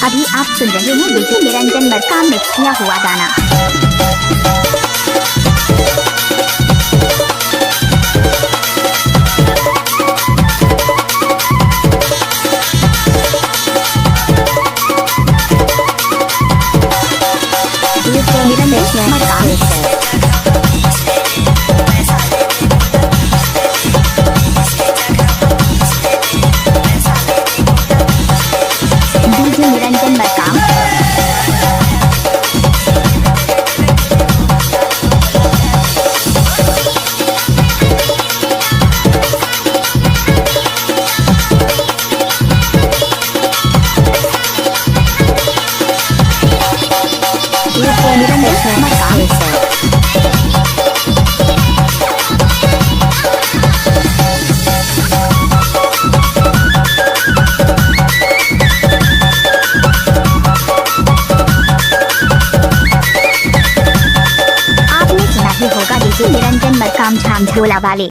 अभी आप सुन रहे हैं डीजे निरंजन मरकाम मिक्स किया हुआ गाना। निरंजन मरकाम डीजे निरंजन मरकाम निरंजन मरकाम आपने सुना ही होगा डीजे निरंजन मरकाम झाम झोला वाले।